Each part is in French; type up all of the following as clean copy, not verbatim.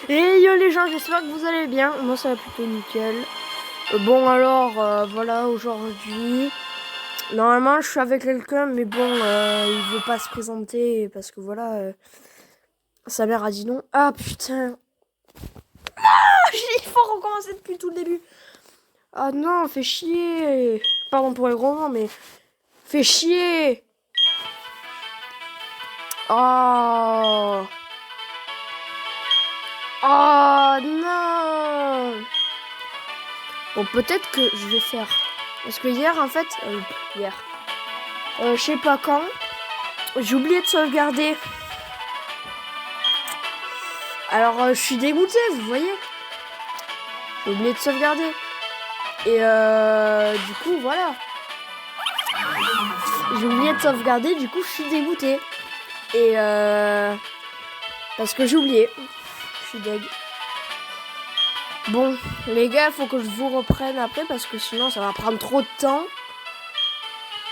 Et yo les gens, j'espère que vous allez bien. Moi ça va plutôt nickel. Bon alors, voilà, aujourd'hui, normalement je suis avec quelqu'un, mais bon, il veut pas se présenter parce que voilà, sa mère a dit non. Ah putain, il faut recommencer depuis tout le début. Ah non, fait chier. Pardon pour les gros mots, mais fait chier. Oh. Oh non. Bon, peut-être que je vais faire. Parce que hier, en fait, hier, je sais pas quand, j'ai oublié de sauvegarder. Alors, je suis dégoûtée, vous voyez. J'ai oublié de sauvegarder. Et du coup, voilà. J'ai oublié de sauvegarder, du coup, je suis dégoûtée. Et parce que j'ai oublié. Je suis deg. Bon, les gars, faut que je vous reprenne après parce que sinon, ça va prendre trop de temps.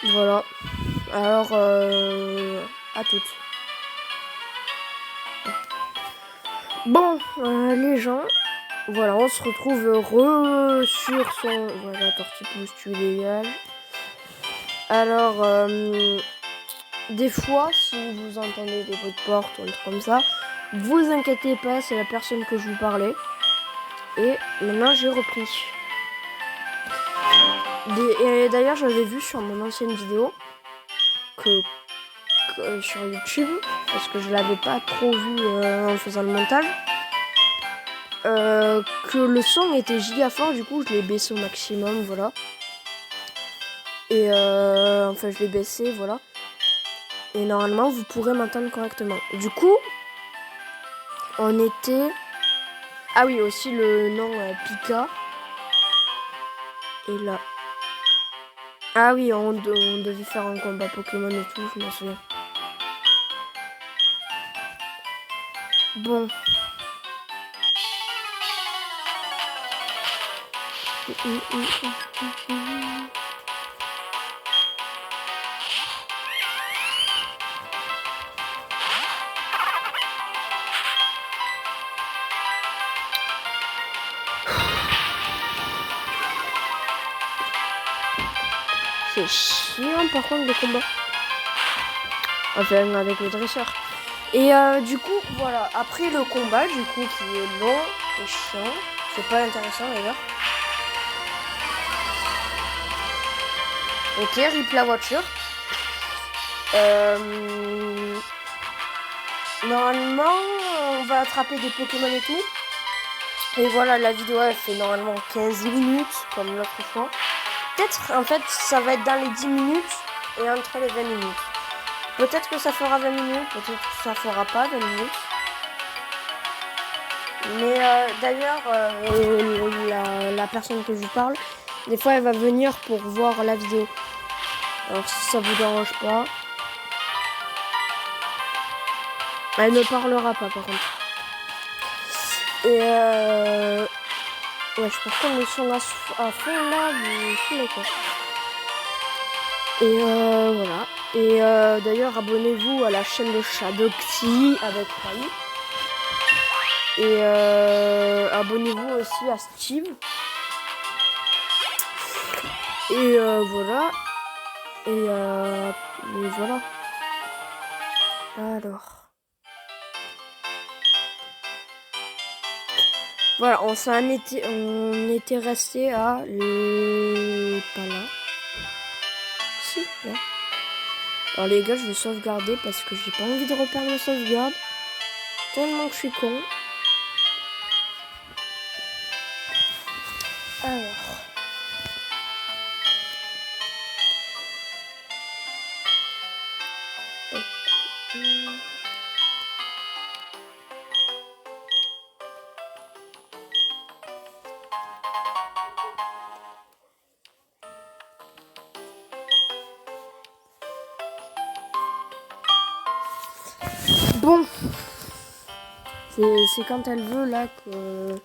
Voilà. Alors, à toutes. Bon, les gens, voilà, on se retrouve heureux sur son... Voilà, tortue pousse illégal. Alors, des fois, si vous entendez des bruits de porte ou un truc comme ça, vous inquiétez pas, c'est la personne que je vous parlais. Et maintenant, j'ai repris. Et d'ailleurs, j'avais vu sur mon ancienne vidéo que sur YouTube, parce que je l'avais pas trop vu en faisant le montage, que le son était giga fort, du coup je l'ai baissé au maximum, voilà. Et enfin je l'ai baissé, voilà. Et normalement vous pourrez m'entendre correctement. Du coup, on était... Ah oui, aussi le nom Pika. Et là... Ah oui, on devait faire un combat Pokémon et tout, je m'en souviens. Bon. C'est chiant par contre le combat. Enfin avec le dresseur. Et du coup voilà, après le combat du coup qui est long et chiant, c'est pas intéressant d'ailleurs. Ok, rip la voiture. Normalement on va attraper des Pokémon et tout. Et voilà, la vidéo elle fait normalement 15 minutes comme l'autre fois. Peut-être en fait ça va être dans les 10 minutes et entre les 20 minutes. Peut-être que ça fera 20 minutes, peut-être que ça fera pas 20 minutes. Mais d'ailleurs, la personne que je vous parle, des fois elle va venir pour voir la vidéo. Alors si ça vous dérange pas, elle ne parlera pas par contre. Et ouais, je pense qu'on est sur à fond là, vous filez quoi. Et voilà. Et d'ailleurs, abonnez-vous à la chaîne de Shadowxy avec Rai. Et abonnez-vous aussi à Steve. Et voilà. Et voilà. Alors. Voilà, on était resté à... Pas là. Si, là. Alors les gars, je vais sauvegarder parce que j'ai pas envie de reperdre ma sauvegarde. Tellement que je suis con. Alors. Bon. C'est quand elle veut là que...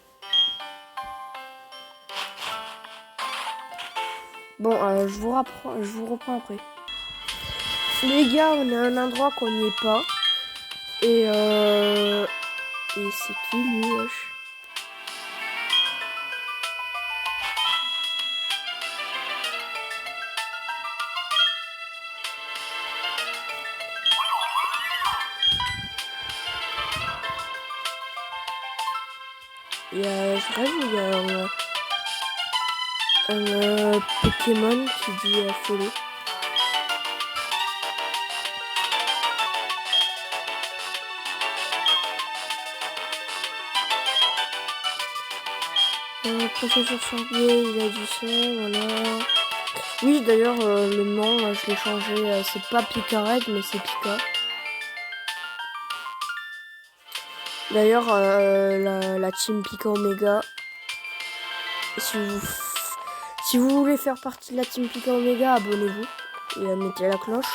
Bon, je vous reprends après. Les gars, on est à un endroit qu'on n'y est pas. Et Et c'est qui lui, wesh? Je rêve, il y a un Pokémon qui dit follow. Professeur Sorbier, il a dit ça, voilà. Oui, d'ailleurs, le nom, je l'ai changé. C'est pas Picared, mais c'est Pika. D'ailleurs, la team Pika Omega, si vous voulez faire partie de la team Pika Omega, abonnez-vous et mettez la cloche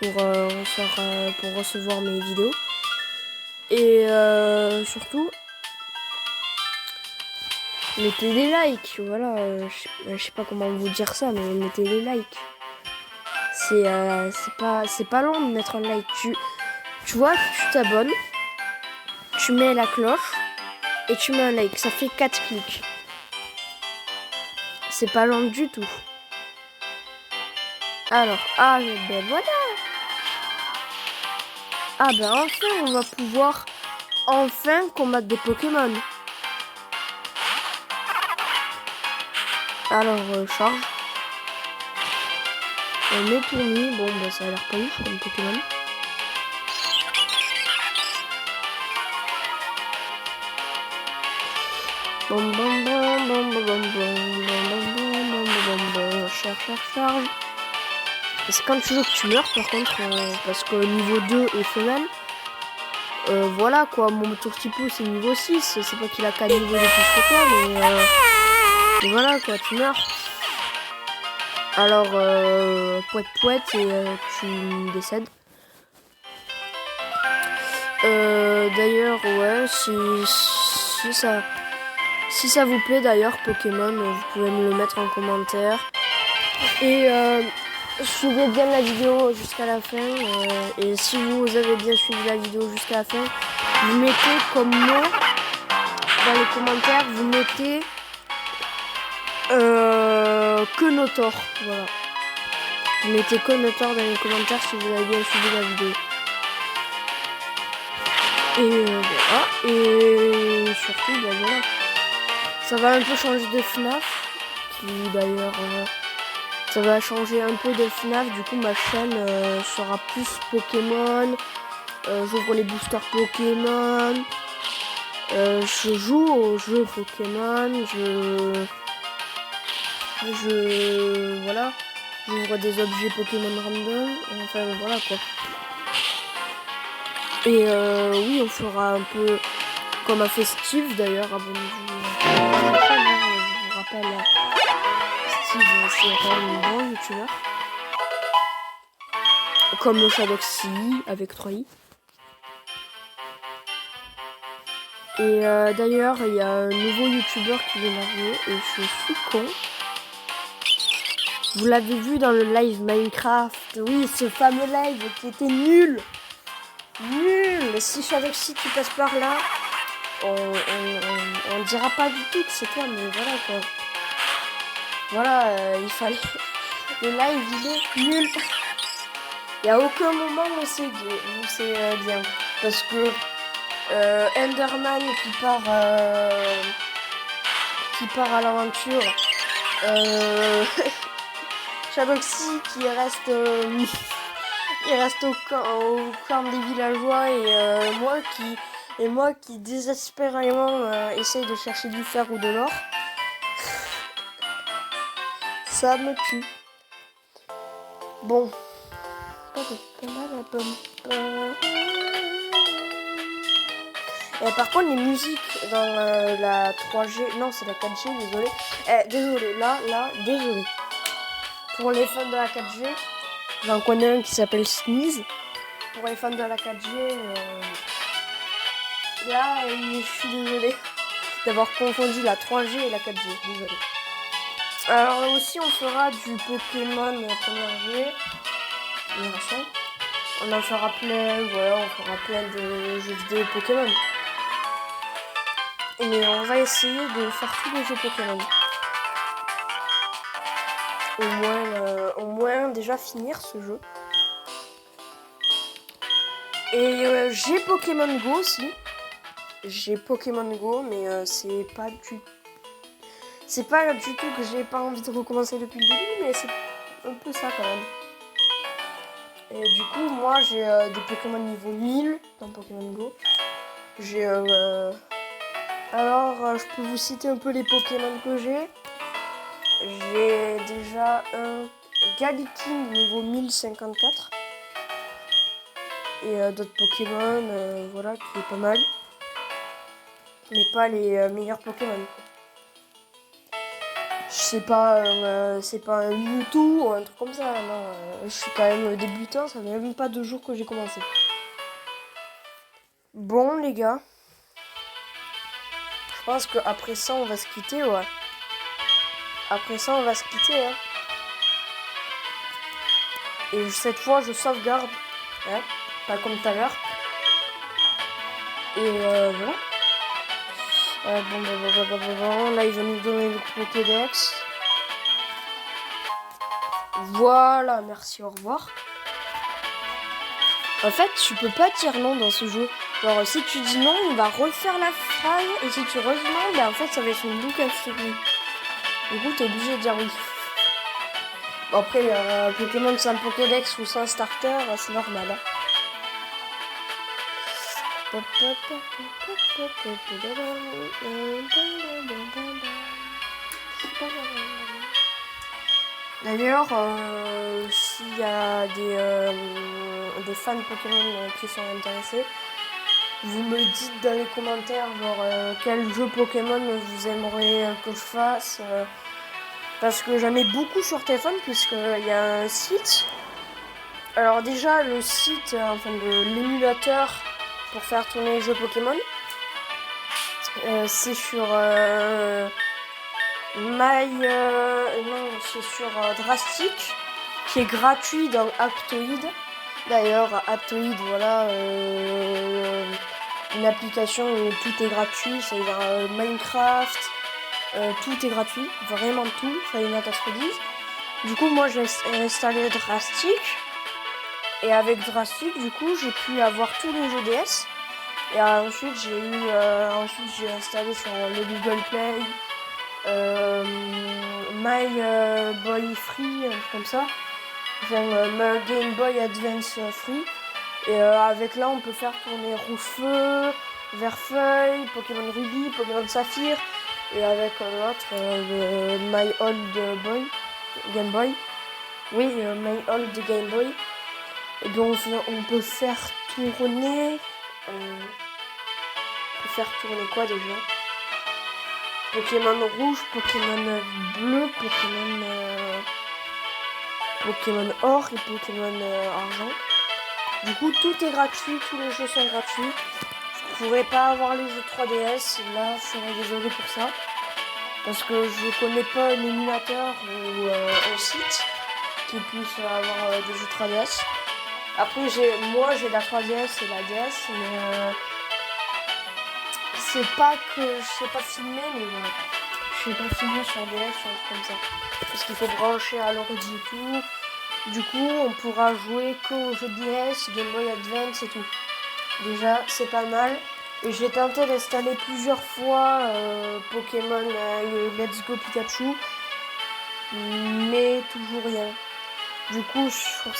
pour recevoir mes vidéos. Et surtout, mettez des likes. Voilà, je sais pas comment vous dire ça, mais mettez des likes. C'est pas long de mettre un like. Tu vois, tu t'abonnes, tu mets la cloche et tu mets un like. Ça fait 4 clics. C'est pas long du tout. Alors, ben voilà. Ben enfin, on va pouvoir combattre des Pokémon. Alors, charge. On est tourné. Bon, ben ça a l'air pas ouf comme Pokémon. Charge. Et c'est quand tu veux que tu meurs par contre, parce que niveau 2 est femelle. Voilà quoi, mon Tourtipo c'est niveau 6, c'est pas qu'il a 4 niveaux de plus que toi, mais voilà quoi, tu meurs. Alors, poète et tu décèdes. D'ailleurs, ouais, si ça vous plaît d'ailleurs Pokémon, vous pouvez me le mettre en commentaire. Et suivez bien la vidéo jusqu'à la fin. Et si vous avez bien suivi la vidéo jusqu'à la fin, vous mettez comme nom dans les commentaires, vous mettez Kenotor. Voilà. Vous mettez Kenotor dans les commentaires si vous avez bien suivi la vidéo. Et voilà. Et surtout, ben voilà. Ça va un peu changer de FNAF. Qui d'ailleurs... ça va changer un peu de FNAF, du coup ma chaîne sera plus Pokémon, j'ouvre les boosters Pokémon, je joue aux jeux Pokémon, voilà, j'ouvre des objets Pokémon random, enfin voilà quoi. Et oui, on fera un peu comme a fait Steve d'ailleurs, abonnez-vous à la chaîne, je vous rappelle. Steve, c'est quand même un bon youtubeur. Comme le Shadowxy avec 3i. Et d'ailleurs, il y a un nouveau youtubeur qui vient d'arriver et je suis con. Vous l'avez vu dans le live Minecraft. Oui, ce fameux live qui était nul. Nul. Si Shadowxy tu passes par là, on dira pas du tout que c'est toi, mais voilà quoi. Voilà, il fallait... Le live, il est nul. Il n'y a aucun moment où c'est bien. Parce que Enderman qui part à l'aventure. Shadowxy qui reste... il reste au camp des villageois et moi qui désespérément essaye de chercher du fer ou de l'or. Ça me tue. Bon. Et par contre les musiques dans la 3G, non c'est la 4G, désolé. Désolé, désolé. Pour les fans de la 4G, j'en connais un qui s'appelle Sneeze. Pour les fans de la 4G, là je suis désolé d'avoir confondu la 3G et la 4G, désolé. Alors aussi on fera du Pokémon première génération. On en fera plein, voilà, on fera plein de jeux vidéo Pokémon. Mais on va essayer de faire tous les jeux Pokémon. Au moins déjà finir ce jeu. Et j'ai Pokémon Go aussi. J'ai Pokémon Go, mais c'est pas du tout que j'ai pas envie de recommencer depuis le début, mais c'est un peu ça quand même. Et du coup, moi j'ai des Pokémon niveau 1000 dans Pokémon Go. J'ai alors, je peux vous citer un peu les Pokémon que j'ai. J'ai déjà un Galiking niveau 1054. Et d'autres Pokémon, voilà, qui est pas mal. Mais pas les meilleurs Pokémon. C'est pas un Mewtwo ou un truc comme ça. Non, je suis quand même débutant, ça fait même pas 2 jours que j'ai commencé. Bon, les gars. Je pense qu'après ça, on va se quitter, ouais. Après ça, on va se quitter, hein. Et cette fois, je sauvegarde. Hein, pas comme tout à l'heure. Et voilà. Bon, là, il va nous donner le Pokédex. Voilà, merci, au revoir. En fait, tu peux pas dire non dans ce jeu. Genre, si tu dis non, il va refaire la phrase. Et si tu redis non, ben en fait, ça va être une boucle infinie. Du coup, t'es obligé de dire oui. Bon, après, Pokémon sans Pokédex ou sans starter, c'est normal. Hein. D'ailleurs, s'il y a des fans Pokémon qui sont intéressés, vous me dites dans les commentaires genre quel jeu Pokémon vous aimeriez que je fasse. Parce que j'en ai beaucoup sur téléphone puisqu'il y a un site. Alors déjà le site, enfin de l'émulateur pour faire tourner les jeux Pokémon, c'est sur c'est sur Drastic, qui est gratuit dans Aptoide. D'ailleurs, Aptoide, voilà, une application où tout est gratuit, c'est-à-dire Minecraft, tout est gratuit, vraiment tout, Final Fantasy X. Du coup, moi j'ai installé Drastic, et avec Drastic, du coup, j'ai pu avoir tous les jeux DS. Et ensuite, j'ai installé sur le Google Play, My Boy Free, comme ça. Enfin, My Game Boy Advance Free. Et avec là, on peut faire tourner Rouge Feu, Vert Feuille, Pokémon Ruby, Pokémon Saphir. Et avec l'autre, My Old Boy, Game Boy. Oui, My Old Game Boy. Et bien, on peut faire tourner... quoi déjà? Pokémon rouge, Pokémon bleu, Pokémon or et Pokémon argent. Du coup, tout est gratuit, tous les jeux sont gratuits. Je pourrais pas avoir les jeux 3DS, là, je serais désolé pour ça. Parce que je connais pas un émulateur ou un site qui puisse avoir des jeux 3DS. Après, j'ai la 3DS et la DS, mais c'est pas que je sais pas filmer, mais voilà. Je sais pas filmer sur DS, sur un truc comme ça. Parce qu'il faut brancher à l'ordi et tout. Du coup, on pourra jouer qu'aux jeux DS, Game Boy Advance et tout. Déjà, c'est pas mal. Et j'ai tenté d'installer plusieurs fois Pokémon Let's Go Pikachu. Mais toujours rien. Du coup, sur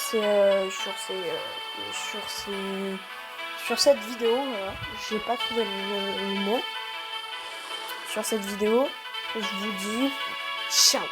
cette vidéo, voilà, j'ai pas trouvé le mot. Sur cette vidéo, je vous dis ciao.